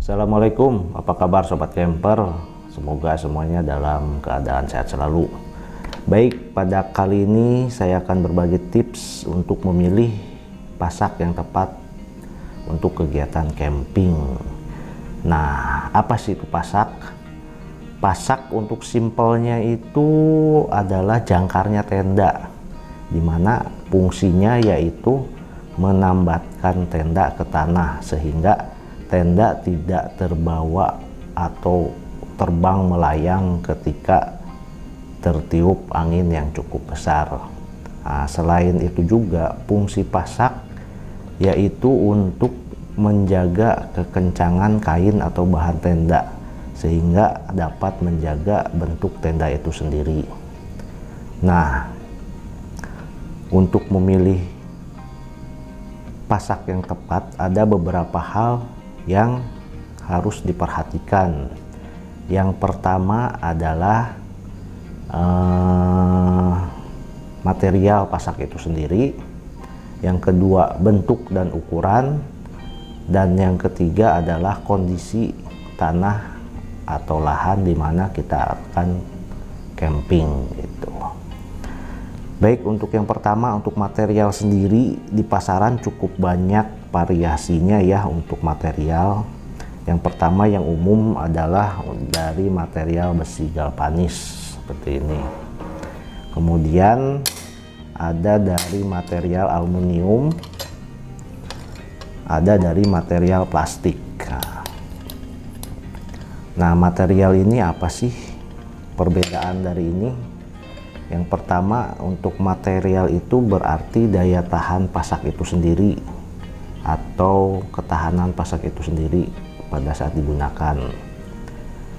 Assalamualaikum, apa kabar sobat camper? Semoga semuanya dalam keadaan sehat selalu. Baik, pada kali ini saya akan berbagi tips untuk memilih pasak yang tepat untuk kegiatan camping. Nah, apa sih itu pasak? Pasak untuk simpelnya itu adalah jangkarnya tenda, dimana fungsinya yaitu menambatkan tenda ke tanah sehingga tenda tidak terbawa atau terbang melayang ketika tertiup angin yang cukup besar. Nah, selain itu juga fungsi pasak yaitu untuk menjaga kekencangan kain atau bahan tenda sehingga dapat menjaga bentuk tenda itu sendiri. Nah, untuk memilih pasak yang tepat ada beberapa hal yang harus diperhatikan. Yang pertama adalah material pasak itu sendiri, yang kedua bentuk dan ukuran, dan yang ketiga adalah kondisi tanah atau lahan di mana kita akan camping gitu. Baik, untuk yang pertama, untuk material sendiri di pasaran cukup banyak variasinya ya untuk material. Yang pertama yang umum adalah dari material besi galvanis seperti ini. Kemudian ada dari material aluminium, ada dari material plastik. Nah, material ini apa sih perbedaan dari ini? Yang pertama, untuk material itu berarti daya tahan pasak itu sendiri atau ketahanan pasak itu sendiri pada saat digunakan.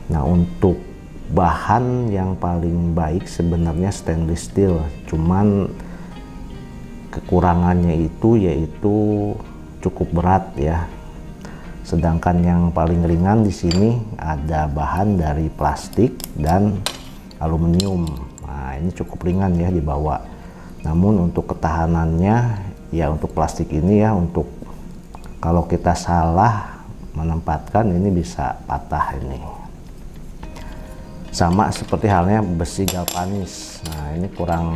Nah, untuk bahan yang paling baik sebenarnya stainless steel, cuman kekurangannya itu yaitu cukup berat ya. Sedangkan yang paling ringan di sini ada bahan dari plastik dan aluminium. Nah, ini cukup ringan ya dibawa. Namun untuk ketahanannya ya, untuk plastik ini ya, untuk kalau kita salah menempatkan ini bisa patah ini. Sama seperti halnya besi galvanis. Nah, ini kurang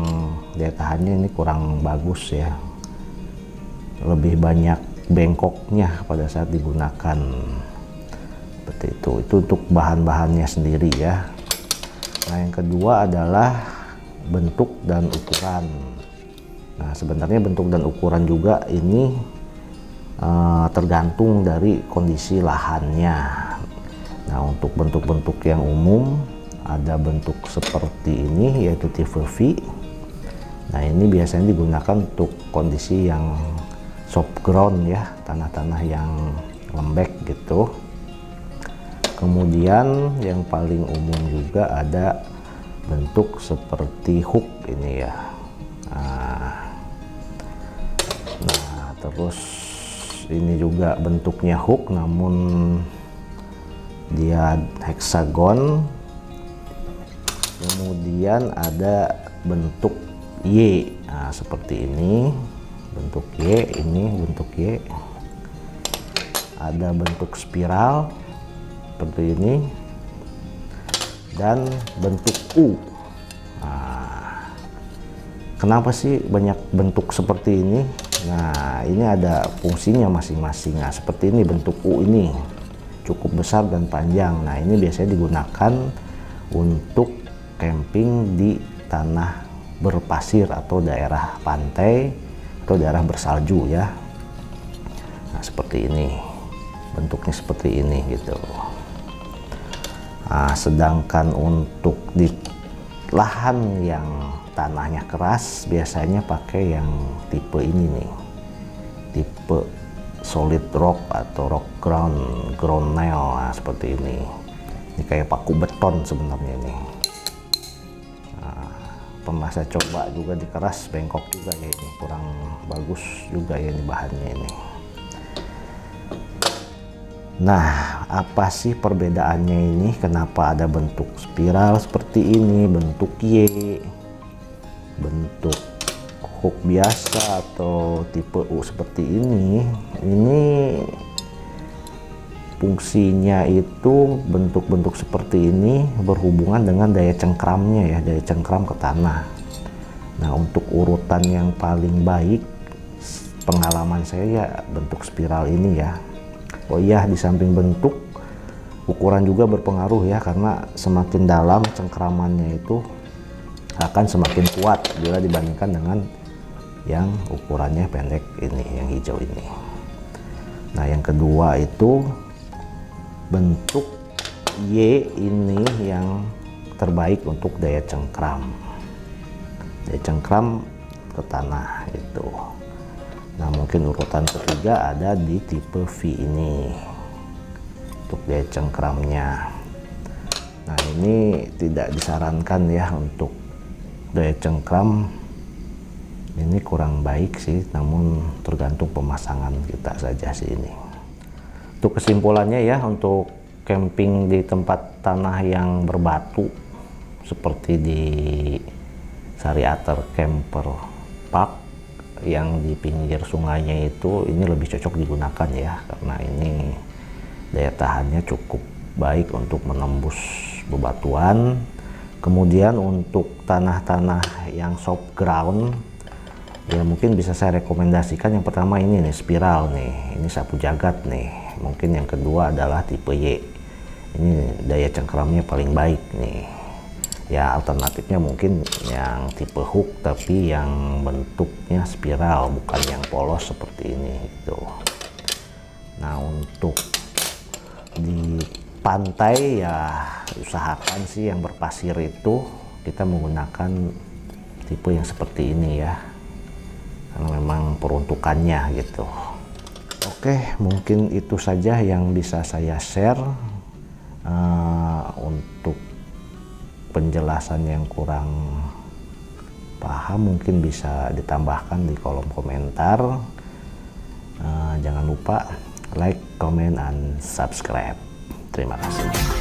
daya tahannya, ini kurang bagus ya. Lebih banyak bengkoknya pada saat digunakan. Seperti itu. Itu untuk bahan-bahannya sendiri ya. Nah, yang kedua adalah bentuk dan ukuran. Nah, sebenarnya bentuk dan ukuran juga ini tergantung dari kondisi lahannya. Nah, untuk bentuk-bentuk yang umum ada bentuk seperti ini yaitu tipe V. Nah, ini biasanya digunakan untuk kondisi yang soft ground ya, tanah-tanah yang lembek gitu. Kemudian yang paling umum juga ada bentuk seperti hook ini ya. Nah, terus ini juga bentuknya hook namun dia heksagon. Kemudian ada bentuk Y. Nah, seperti ini bentuk Y, ini bentuk Y. Ada bentuk spiral seperti ini dan bentuk U. Nah, kenapa sih banyak bentuk seperti ini? Nah, ini ada fungsinya masing-masing. Nah, seperti ini bentuk U ini cukup besar dan panjang. Nah, ini biasanya digunakan untuk camping di tanah berpasir atau daerah pantai atau daerah bersalju ya. Nah, seperti ini bentuknya, seperti ini gitu. Nah, sedangkan untuk di lahan yang tanahnya keras biasanya pakai yang tipe ini nih, tipe solid rock atau rock ground nail. Nah, seperti ini kayak paku beton sebenarnya ini. Nah, pernah saya coba juga dikeras, bengkok juga ya, ini kurang bagus juga ya ini bahannya ini. Nah, apa sih perbedaannya ini? Kenapa ada bentuk spiral seperti ini, bentuk Y, bentuk hook biasa atau tipe U seperti ini Fungsinya itu bentuk-bentuk seperti ini berhubungan dengan daya cengkramnya ya, daya cengkram ke tanah. Nah, untuk urutan yang paling baik pengalaman saya ya bentuk spiral ini ya. Oh iya, di samping bentuk, ukuran juga berpengaruh ya, karena semakin dalam cengkramannya itu akan semakin kuat bila dibandingkan dengan yang ukurannya pendek ini, yang hijau ini. Nah, yang kedua itu bentuk Y ini yang terbaik untuk daya cengkram. Daya cengkram ke tanah itu. Nah, mungkin urutan ketiga ada di tipe V ini untuk daya cengkramnya. Nah, ini tidak disarankan ya untuk daya cengkram, ini kurang baik sih, namun tergantung pemasangan kita saja sih ini. Untuk kesimpulannya ya, untuk camping di tempat tanah yang berbatu seperti di Sariater Camper Park yang di pinggir sungainya itu, ini lebih cocok digunakan ya, karena ini daya tahannya cukup baik untuk menembus bebatuan. Kemudian untuk tanah-tanah yang soft ground ya, mungkin bisa saya rekomendasikan yang pertama ini nih, spiral nih, ini sapu jagat nih. Mungkin yang kedua adalah tipe Y, ini daya cengkramnya paling baik nih ya. Alternatifnya mungkin yang tipe hook tapi yang bentuknya spiral, bukan yang polos seperti ini gitu. Nah, untuk di pantai ya usahakan sih yang berpasir itu kita menggunakan tipe yang seperti ini ya, karena memang peruntukannya gitu. Oke, mungkin itu saja yang bisa saya share. Untuk penjelasan yang kurang paham mungkin bisa ditambahkan di kolom komentar. Jangan lupa like, comment, and subscribe. Terima kasih.